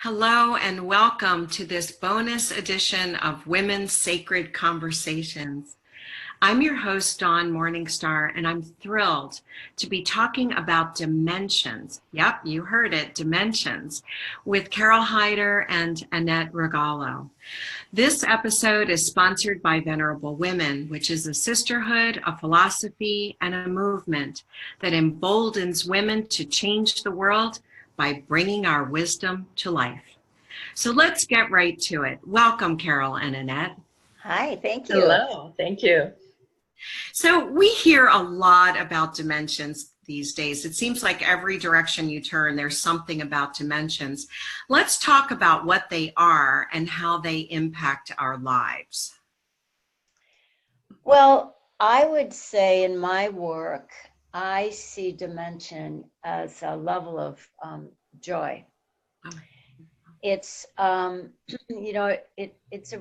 Hello and welcome to this bonus edition of Women's Sacred Conversations. I'm your host, Dawn Morningstar, and I'm thrilled to be talking about dimensions. Yep, you heard it, dimensions, with Carole Hyder and Annette Rugolo. This episode is sponsored by Venerable Women, which is a sisterhood, a philosophy, and a movement that emboldens women to change the world by bringing our wisdom to life. So let's get right to it. Welcome, Carole and Annette. Hi, thank you. Hello, thank you. So we hear a lot about dimensions these days. It seems like every direction you turn, there's something about dimensions. Let's talk about what they are and how they impact our lives. Well, I would say in my work, I see dimension as a level of joy. It's it's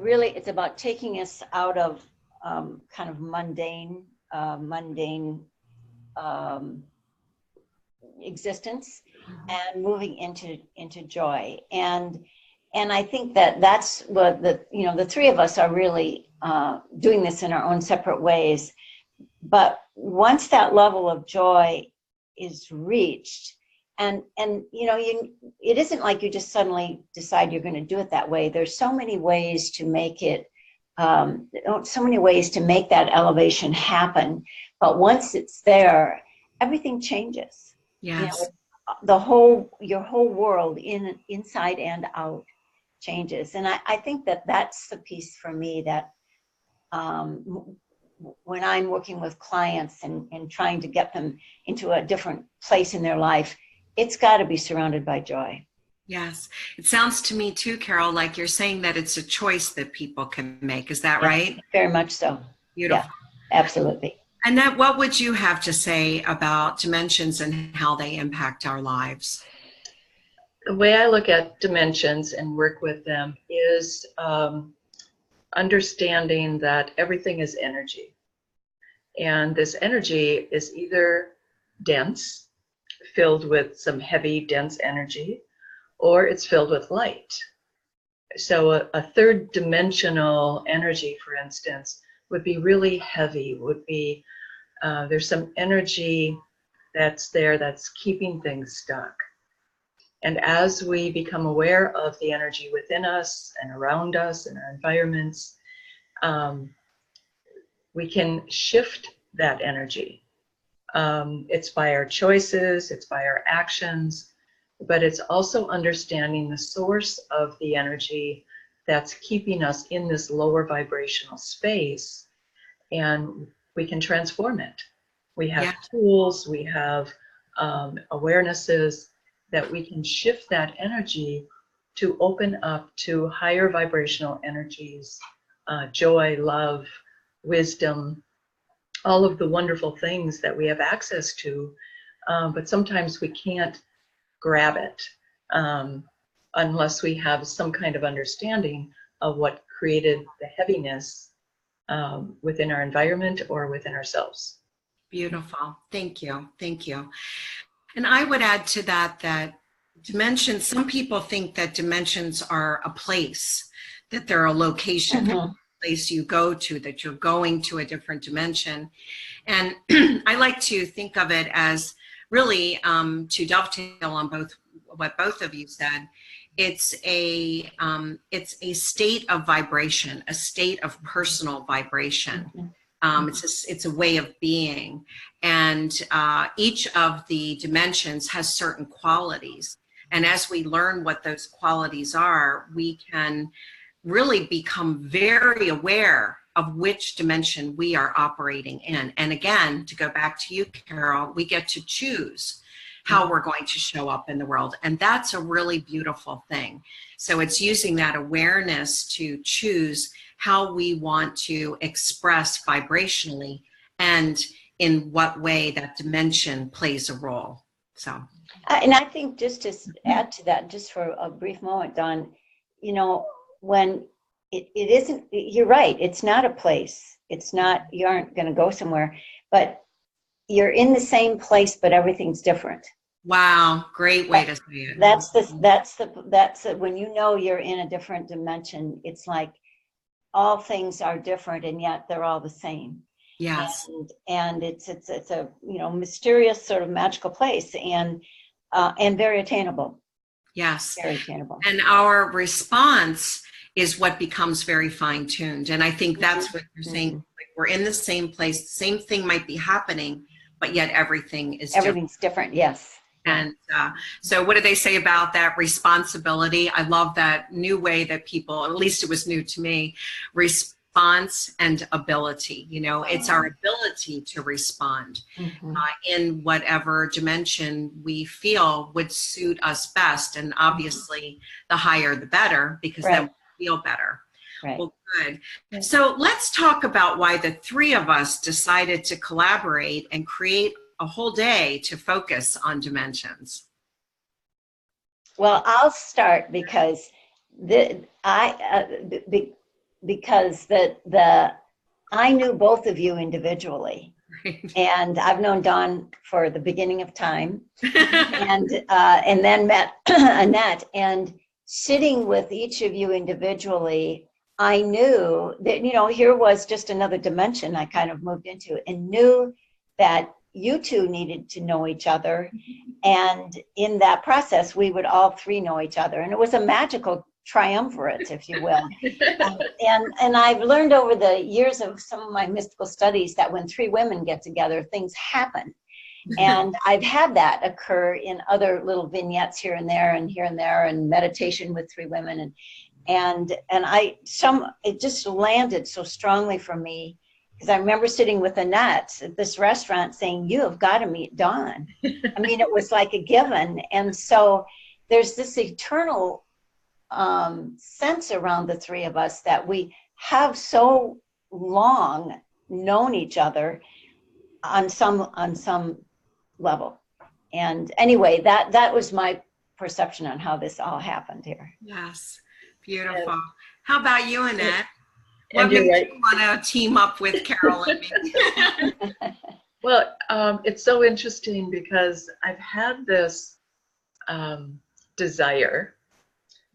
about taking us out of kind of mundane existence and moving into joy. And I think that's what the three of us are really doing this in our own separate ways. But once that level of joy is reached, and it isn't like you just suddenly decide you're going to do it that way. There's so many ways to make it, so many ways to make that elevation happen. But once it's there, everything changes. Yes. Your whole world inside and out changes. And I think that's the piece for me that when I'm working with clients and trying to get them into a different place in their life, it's got to be surrounded by joy. Yes. It sounds to me too, Carole, like you're saying that it's a choice that people can make. Is that right? Very much so. Beautiful. Yeah, absolutely. Annette, what would you have to say about dimensions and how they impact our lives? The way I look at dimensions and work with them is understanding that everything is energy. And this energy is either dense, filled with some heavy, dense energy, or it's filled with light. So a third dimensional energy, for instance, would be really heavy, would be, there's some energy that's there that's keeping things stuck. And as we become aware of the energy within us and around us and our environments, we can shift that energy. It's by our choices, it's by our actions, but it's also understanding the source of the energy that's keeping us in this lower vibrational space, and we can transform it. We have tools, we have awarenesses that we can shift that energy to open up to higher vibrational energies, joy, love, wisdom, all of the wonderful things that we have access to, but sometimes we can't grab it unless we have some kind of understanding of what created the heaviness within our environment or within ourselves. Beautiful. Thank you. Thank you. And I would add to that dimensions, some people think that dimensions are a place, that they're a location. Mm-hmm. Place you go to, that you're going to a different dimension. And I like to think of it as really, to dovetail on what both of you said, it's a state of vibration, a state of personal vibration. Mm-hmm. It's a way of being. And each of the dimensions has certain qualities. And as we learn what those qualities are, we can really become very aware of which dimension we are operating in. And again, to go back to you, Carole, we get to choose how we're going to show up in the world. And that's a really beautiful thing. So it's using that awareness to choose how we want to express vibrationally and in what way that dimension plays a role. So, and I think just to add to that, just for a brief moment, Dawn, when it isn't, you're right, it's not a place. It's not, you aren't going to go somewhere, but you're in the same place, but everything's different. Wow, great way to say it. That's when you know you're in a different dimension, it's like all things are different and yet they're all the same. Yes. And it's a, you know, mysterious sort of magical place, and very attainable. Yes. Very attainable. And our response is what becomes very fine-tuned. And I think that's what you're saying. Like, we're in the same place, the same thing might be happening, but yet everything's different. Yes. And so what do they say about that responsibility? I love that new way that people, at least it was new to me, response and ability. You know, it's our ability to respond in whatever dimension we feel would suit us best. And obviously, the higher, the better, because then we feel better. Right. Well, good. So let's talk about why the three of us decided to collaborate and create a whole day to focus on dimensions. Well, I'll start because I knew both of you individually, and I've known Dawn for the beginning of time, and then met Annette. And sitting with each of you individually, I knew that, you know, here was just another dimension I kind of moved into, and knew that you two needed to know each other. And in that process, we would all three know each other. And it was a magical triumvirate, if you will. And I've learned over the years of some of my mystical studies that when three women get together, things happen. And I've had that occur in other little vignettes here and there, and meditation with three women. And it just landed so strongly for me, because I remember sitting with Annette at this restaurant saying, you have got to meet Dawn. I mean, it was like a given. And so there's this eternal sense around the three of us that we have so long known each other on some level. And anyway, that was my perception on how this all happened here. Yes, beautiful. How about you, Annette? And what makes you want to team up with Carole and me? Well, it's so interesting because I've had this desire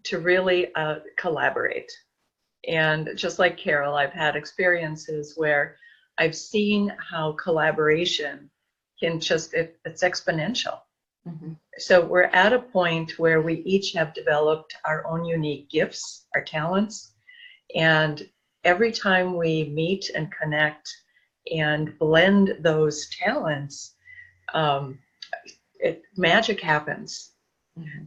to really collaborate. And just like Carole, I've had experiences where I've seen how collaboration can just, it's exponential. So we're at a point where we each have developed our own unique gifts, our talents, and every time we meet and connect and blend those talents, magic happens.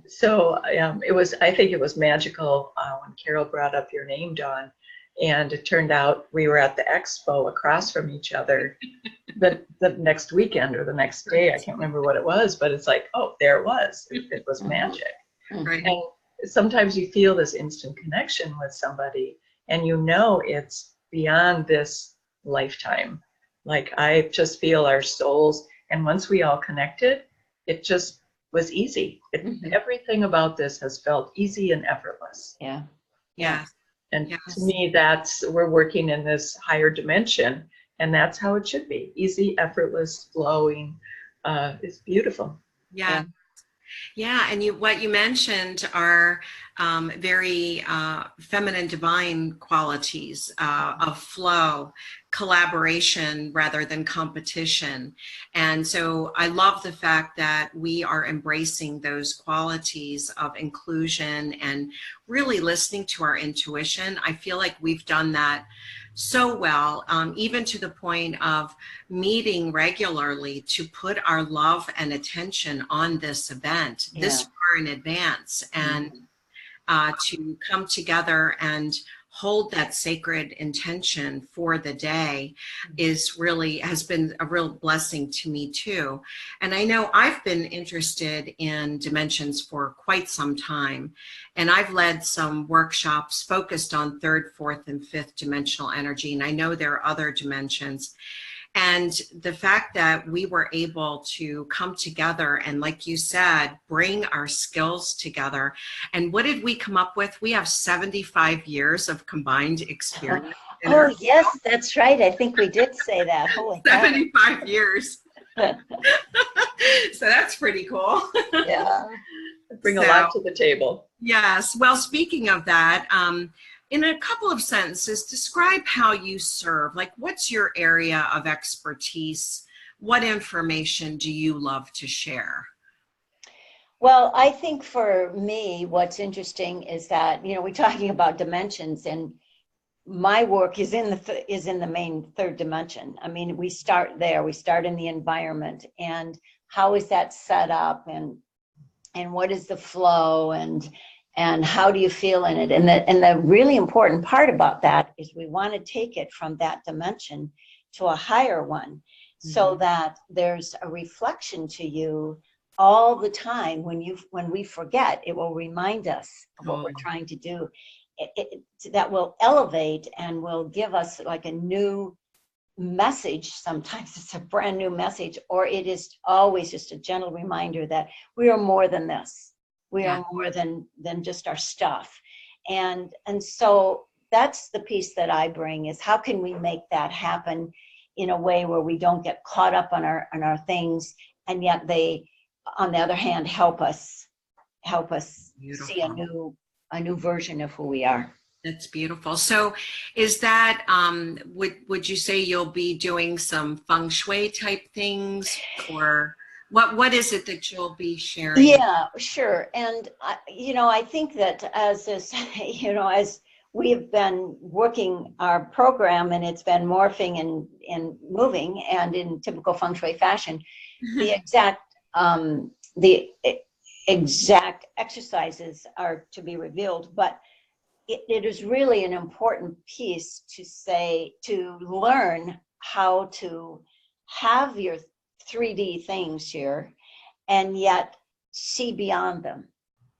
So I think it was magical when Carole brought up your name, Dawn, and it turned out we were at the expo across from each other the next weekend or the next day. I can't remember what it was, but it's like, oh, there it was. It was magic. Right. And sometimes you feel this instant connection with somebody, and you know it's beyond this lifetime. Like, I just feel our souls, and once we all connected, it just was easy. Everything about this has felt easy and effortless. Yeah. And to me, we're working in this higher dimension, and that's how it should be. Easy, effortless, flowing. It's beautiful. Yeah. And what you mentioned are very feminine, divine qualities of flow, collaboration rather than competition. And so I love the fact that we are embracing those qualities of inclusion and really listening to our intuition. I feel like we've done that so well, even to the point of meeting regularly to put our love and attention on this event this far in advance, and to come together and hold that sacred intention for the day has been a real blessing to me too. And I know I've been interested in dimensions for quite some time, and I've led some workshops focused on third, fourth, and fifth dimensional energy, and I know there are other dimensions. And the fact that we were able to come together and, like you said, bring our skills together. And what did we come up with? We have 75 years of combined experience. Oh, yes, that's right. I think we did say that. Holy 75 years. So that's pretty cool. Yeah. Bring a lot to the table. Yes. Well, speaking of that, in a couple of sentences, describe how you serve. Like, what's your area of expertise? What information do you love to share? Well, I think for me, what's interesting is that, we're talking about dimensions, and my work is in the main third dimension. I mean, we start there. We start in the environment, and how is that set up, and what is the flow, and how do you feel in it? And the really important part about that is we want to take it from that dimension to a higher one, so that there's a reflection to you all the time. When we forget, it will remind us of what we're trying to do. That will elevate and will give us like a new message. Sometimes it's a brand new message, or it is always just a gentle reminder that we are more than this. We are more than just our stuff. And so that's the piece that I bring, is how can we make that happen in a way where we don't get caught up on our things, and yet they, on the other hand, help us Beautiful. See a new version of who we are. That's beautiful. So is that, would you say you'll be doing some feng shui type things, or what is it that you'll be sharing? Yeah, sure. And, I think that as as we have been working our program, and it's been morphing and moving, and in typical feng shui fashion, the exact exercises are to be revealed, but it is really an important piece to learn how to have your 3D things here and yet see beyond them.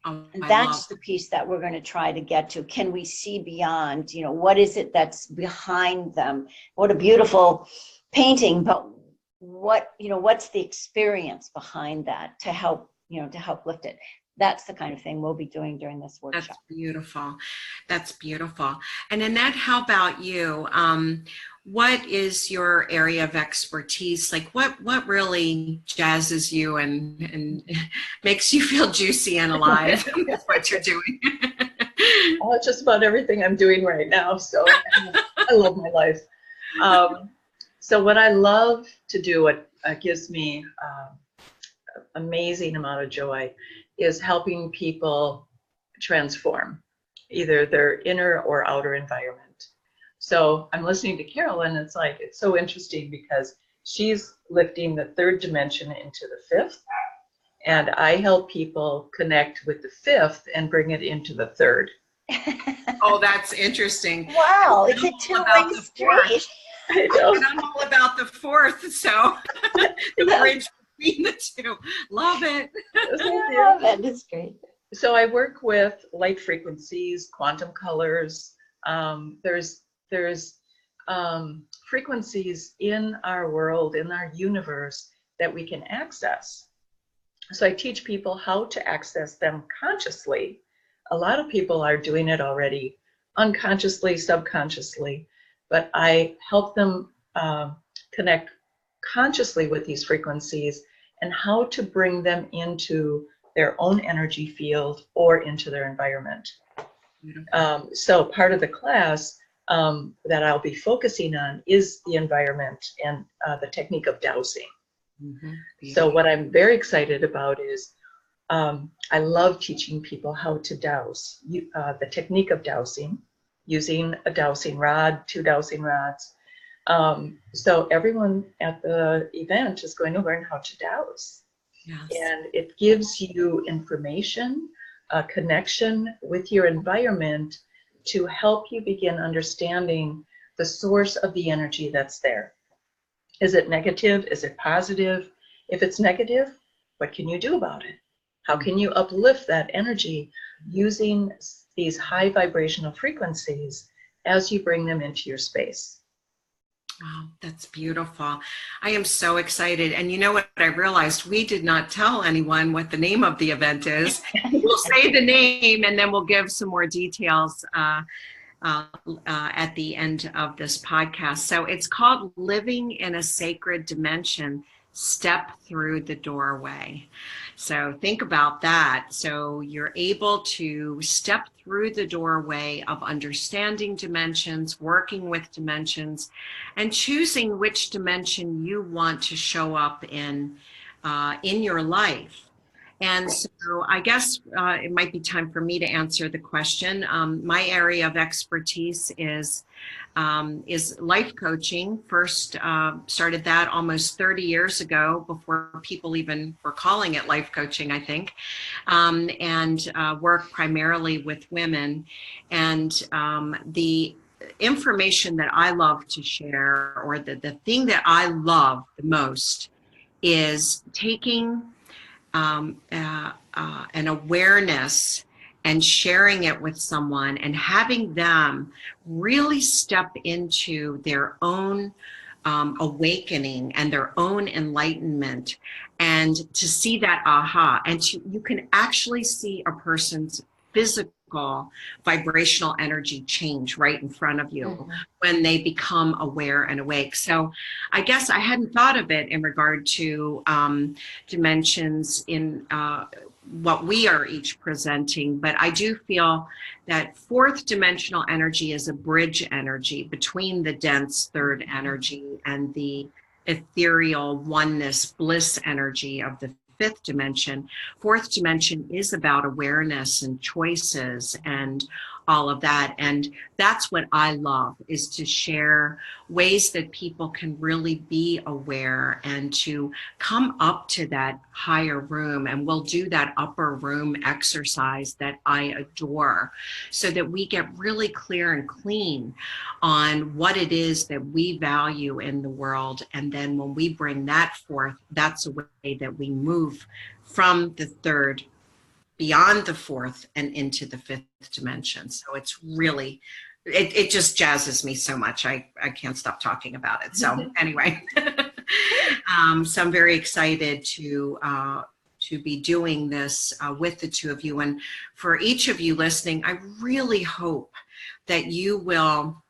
And that's the piece that we're going to try to get to. Can we see beyond, what is it that's behind them? What a beautiful painting, but what's the experience behind that to help lift it? That's the kind of thing we'll be doing during this workshop. That's beautiful. That's beautiful. And Annette, how about you? What is your area of expertise? Like what really jazzes you and makes you feel juicy and alive with what you're doing? Well, it's just about everything I'm doing right now. So I love my life. So what I love to do, what gives me amazing amount of joy, is helping people transform either their inner or outer environment. So I'm listening to Carole, and it's so interesting because she's lifting the third dimension into the fifth, and I help people connect with the fifth and bring it into the third. Oh, that's interesting. Wow, it's a two-way street. I know. And I'm all about the fourth, so the bridge between the two. Love it. I love it. It's great. So I work with light frequencies, quantum colors. There's frequencies in our world, in our universe, that we can access. So I teach people how to access them consciously. A lot of people are doing it already, unconsciously, subconsciously, but I help them connect consciously with these frequencies and how to bring them into their own energy field or into their environment. So part of the class that I'll be focusing on is the environment and the technique of dowsing. So what I'm very excited about is I love teaching people how to douse, the technique of dowsing, using a dowsing rod, 2 dowsing rods. So everyone at the event is going to learn how to douse. Yes. And it gives you information, a connection with your environment to help you begin understanding the source of the energy that's there. Is it negative? Is it positive? If it's negative, what can you do about it? How can you uplift that energy using these high vibrational frequencies as you bring them into your space? Wow, that's beautiful. I am so excited. And you know what I realized? We did not tell anyone what the name of the event is. We'll say the name and then we'll give some more details at the end of this podcast. So it's called Living in a Sacred Dimension, step through the doorway. So think about that. So you're able to step through the doorway of understanding dimensions, working with dimensions, and choosing which dimension you want to show up in your life. And so I guess it might be time for me to answer the question. My area of expertise is life coaching. First started that almost 30 years ago, before people even were calling it life coaching, I think, and work primarily with women. And the information that I love to share, or the thing that I love the most, is taking an awareness and sharing it with someone, and having them really step into their own awakening and their own enlightenment, and to see that aha, and you can actually see a person's physical vibrational energy change right in front of you when they become aware and awake. So I guess I hadn't thought of it in regard to dimensions in what we are each presenting, but I do feel that fourth dimensional energy is a bridge energy between the dense third energy and the ethereal oneness bliss energy of the fifth dimension. Fourth dimension is about awareness and choices and all of that. And that's what I love, is to share ways that people can really be aware and to come up to that higher room. And we'll do that upper room exercise that I adore, so that we get really clear and clean on what it is that we value in the world. And then when we bring that forth, that's a way that we move from the third, beyond the fourth, and into the fifth dimension. So it's really, it just jazzes me so much. I can't stop talking about it. So anyway, so I'm very excited to be doing this with the two of you. And for each of you listening, I really hope that you will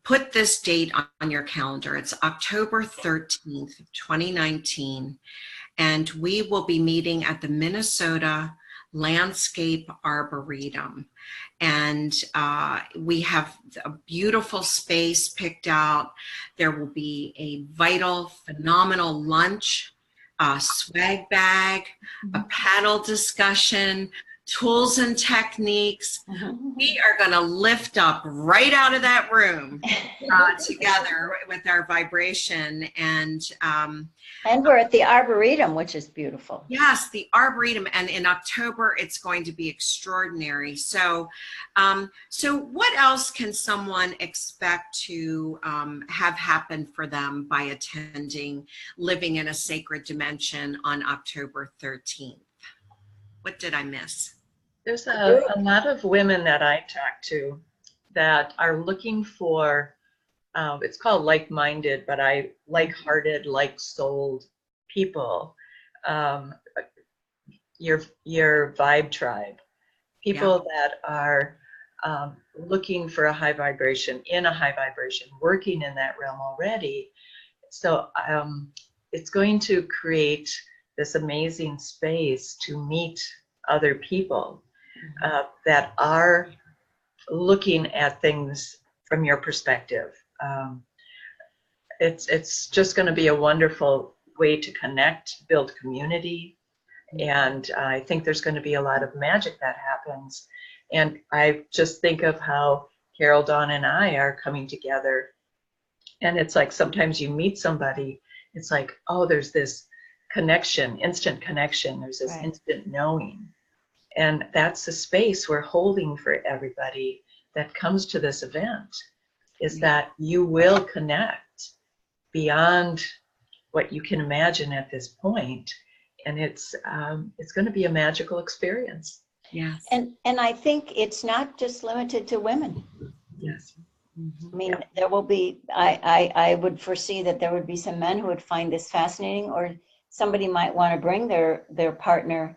put this date on your calendar. It's October 13th, 2019. And we will be meeting at the Minnesota Landscape Arboretum. And we have a beautiful space picked out. There will be a vital, phenomenal lunch, a swag bag, a panel discussion, tools and techniques. We are going to lift up right out of that room together with our vibration. And we're at the Arboretum, which is beautiful. Yes, the Arboretum. And in October, it's going to be extraordinary. So, so what else can someone expect to have happen for them by attending Living in a Sacred Dimension on October 13th? What did I miss? There's a lot of women that I talk to that are looking for, it's called like-minded, but like-hearted, like-souled people, your vibe tribe, people that are looking for a high vibration, in a high vibration, working in that realm already. So it's going to create this amazing space to meet other people that are looking at things from your perspective. It's just going to be a wonderful way to connect, build community, and I think there's going to be a lot of magic that happens. And I just think of how Carole, Dawn, and I are coming together, and it's like sometimes you meet somebody, it's like, oh, there's this connection, instant connection, there's this instant knowing. And that's the space we're holding for everybody that comes to this event, is that you will connect beyond what you can imagine at this point. And it's going to be a magical experience. Yes. And I think it's not just limited to women. Yes. I mean, there will be, I would foresee that there would be some men who would find this fascinating, or somebody might want to bring their partner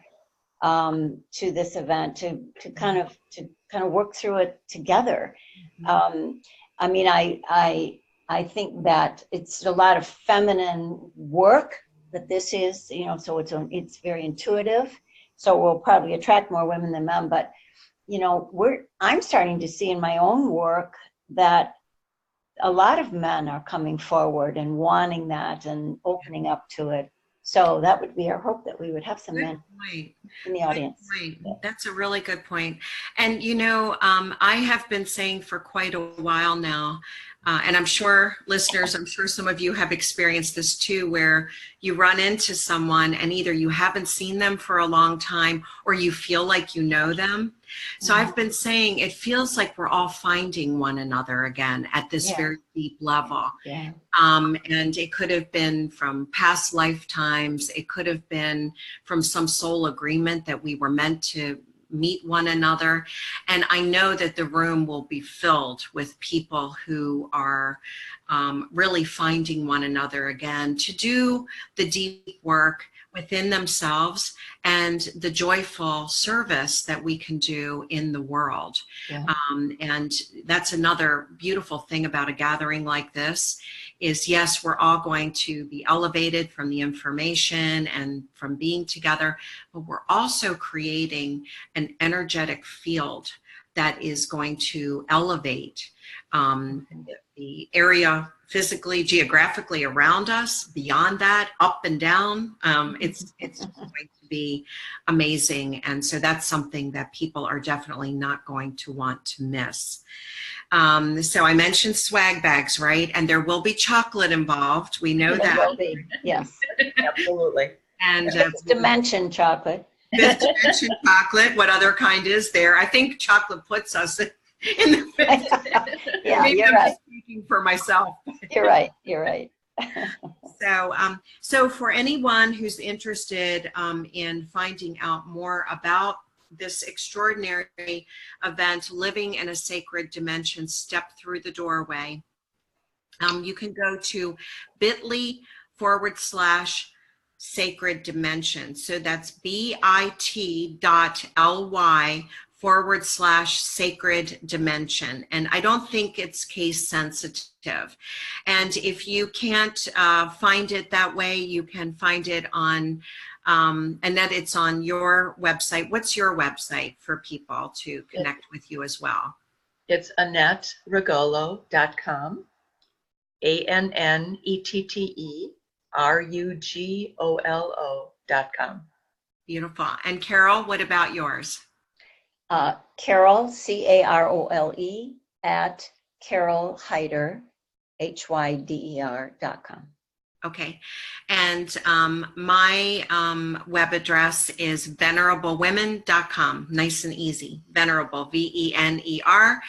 to this event to kind of work through it together. I mean, I think that it's a lot of feminine work that this is, so it's very intuitive. So we'll probably attract more women than men, but I'm starting to see in my own work that a lot of men are coming forward and wanting that and opening up to it. So that would be our hope, that we would have some men in the audience. That's a really good point. And I have been saying for quite a while now, and I'm sure listeners, I'm sure some of you have experienced this too, where you run into someone and either you haven't seen them for a long time or you feel like you know them. So I've been saying it feels like we're all finding one another again at this very deep level. Yeah. And it could have been from past lifetimes. It could have been from some soul agreement that we were meant to meet one another. And I know that the room will be filled with people who are really finding one another again to do the deep work within themselves and the joyful service that we can do in the world. Yeah. And that's another beautiful thing about a gathering like this is, yes, we're all going to be elevated from the information and from being together, but we're also creating an energetic field that is going to elevate the area physically, geographically around us, beyond that, up and down. It's going to be amazing. And so that's something that people are definitely not going to want to miss. So I mentioned swag bags, right? And there will be chocolate involved. We know that. There will be, yes. Absolutely. And Fifth dimension chocolate. Fifth dimension chocolate. What other kind is there? I think chocolate puts us in the fifth dimension. Yeah, Maybe you're I'm right. just speaking for myself. You're right. So for anyone who's interested in finding out more about this extraordinary event, Living in a Sacred Dimension, Step Through the Doorway, you can go to bit.ly/sacred dimension. So that's bit.ly/sacred dimension. And I don't think it's case sensitive. And if you can't find it that way, you can find it on Annette, it's on your website. What's your website for people to connect with you as well? It's AnnetteRugolo.com. AnnetteRugolo.com. Beautiful. And Carole, what about yours? Carole, Carole, at Carole Hyder, HYDER.com. Okay. And my web address is venerablewomen.com. Nice and easy. Venerable, VENERABLE.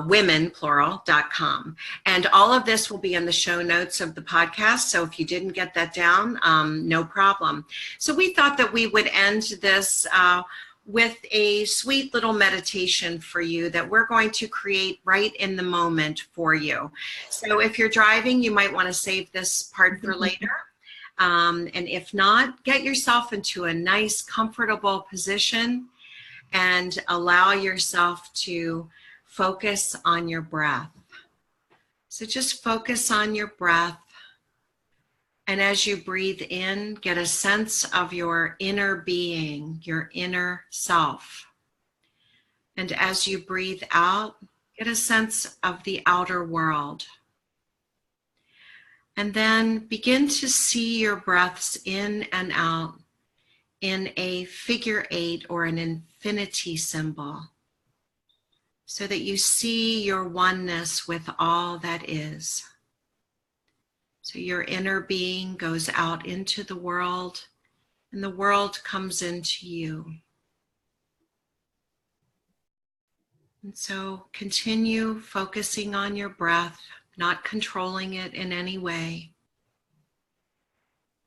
Women, plural.com. And all of this will be in the show notes of the podcast. So if you didn't get that down, no problem. So we thought that we would end this with a sweet little meditation for you that we're going to create right in the moment for you. So if you're driving, you might want to save this part for later. And if not, get yourself into a nice, comfortable position and allow yourself to focus on your breath. So just focus on your breath. And as you breathe in, get a sense of your inner being, your inner self. And as you breathe out, get a sense of the outer world. And then begin to see your breaths in and out in a figure 8 or an infinity symbol, so that you see your oneness with all that is. So your inner being goes out into the world, and the world comes into you. And so continue focusing on your breath, not controlling it in any way,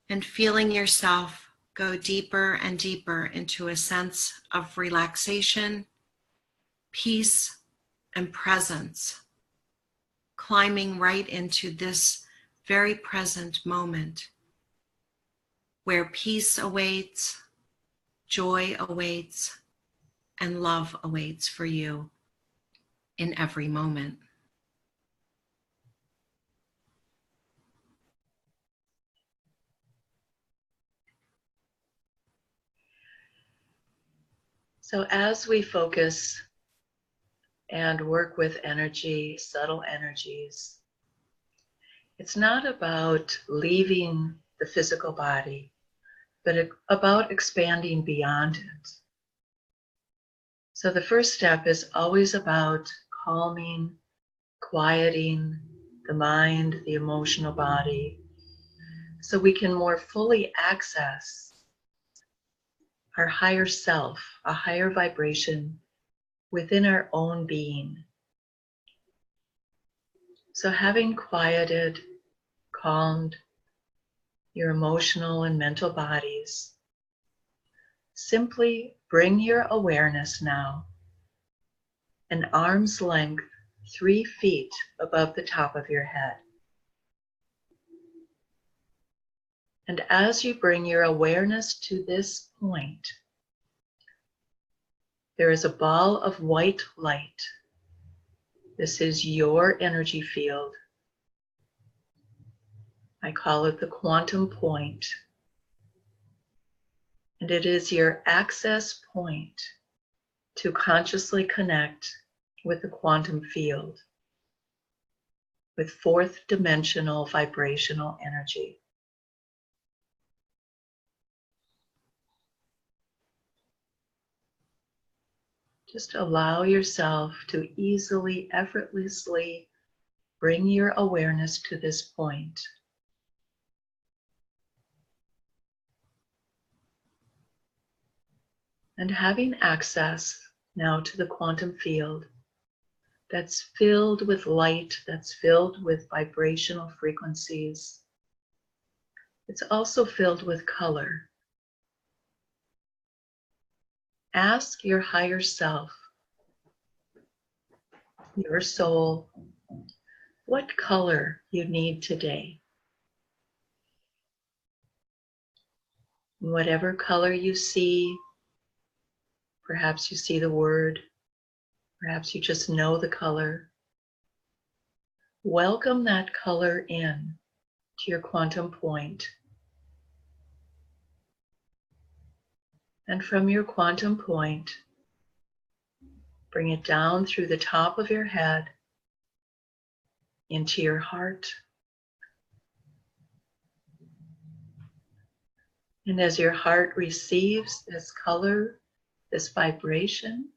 and feeling yourself go deeper and deeper into a sense of relaxation, peace, and presence, climbing right into this very present moment where peace awaits, joy awaits, and love awaits for you in every moment. So as we focus and work with energy, subtle energies, it's not about leaving the physical body, but about expanding beyond it. So the first step is always about calming, quieting the mind, the emotional body, so we can more fully access our higher self, a higher vibration within our own being. So having quieted, calmed your emotional and mental bodies, simply bring your awareness now an arm's length, 3 feet above the top of your head. And as you bring your awareness to this point, there is a ball of white light. This is your energy field. I call it the quantum point. And it is your access point to consciously connect with the quantum field, with fourth dimensional vibrational energy. Just allow yourself to easily, effortlessly bring your awareness to this point. And having access now to the quantum field that's filled with light, that's filled with vibrational frequencies. It's also filled with color. Ask your higher self, your soul, what color you need today. Whatever color you see, perhaps you see the word, perhaps you just know the color. Welcome that color in to your quantum point. And from your quantum point, bring it down through the top of your head into your heart. And as your heart receives this color, this vibration,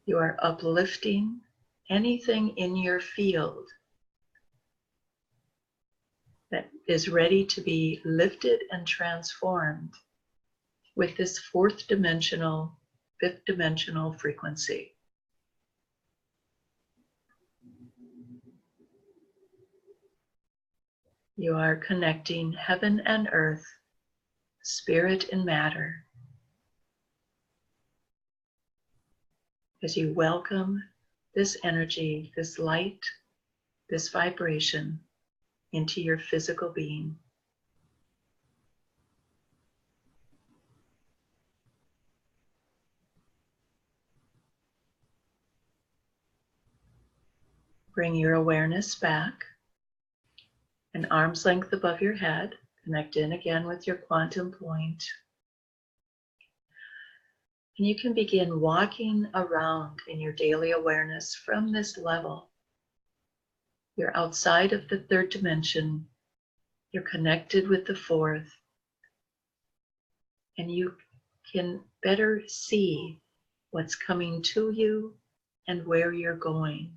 you are uplifting anything in your field that is ready to be lifted and transformed with this fourth dimensional, fifth dimensional frequency. You are connecting heaven and earth, spirit and matter, as you welcome this energy, this light, this vibration into your physical being. Bring your awareness back, an arm's length above your head. Connect in again with your quantum point. And you can begin walking around in your daily awareness from this level. You're outside of the third dimension. You're connected with the fourth. And you can better see what's coming to you and where you're going.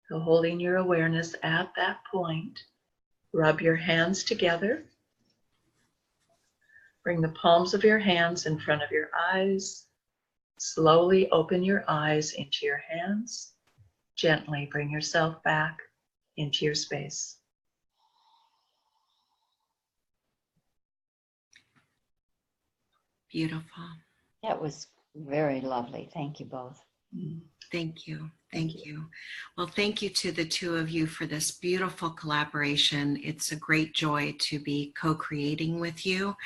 So holding your awareness at that point, rub your hands together. Bring the palms of your hands in front of your eyes. Slowly open your eyes into your hands. Gently bring yourself back into your space. Beautiful. That was very lovely. Thank you both. Thank you. Thank you. Well, thank you to the two of you for this beautiful collaboration. It's a great joy to be co-creating with you.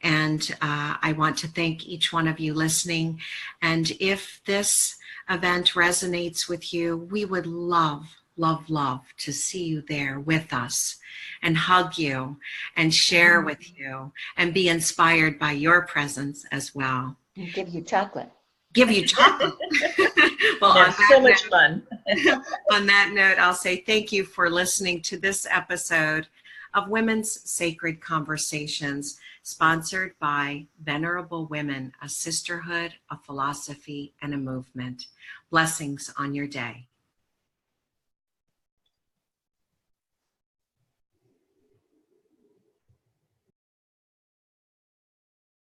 And I want to thank each one of you listening. And if this event resonates with you, we would love love, love to see you there with us and hug you and share with you and be inspired by your presence as well. And give you chocolate. Give you chocolate. Well, Have so much fun. On that note, I'll say thank you for listening to this episode of Women's Sacred Conversations, sponsored by Venerable Women, a sisterhood, a philosophy, and a movement. Blessings on your day.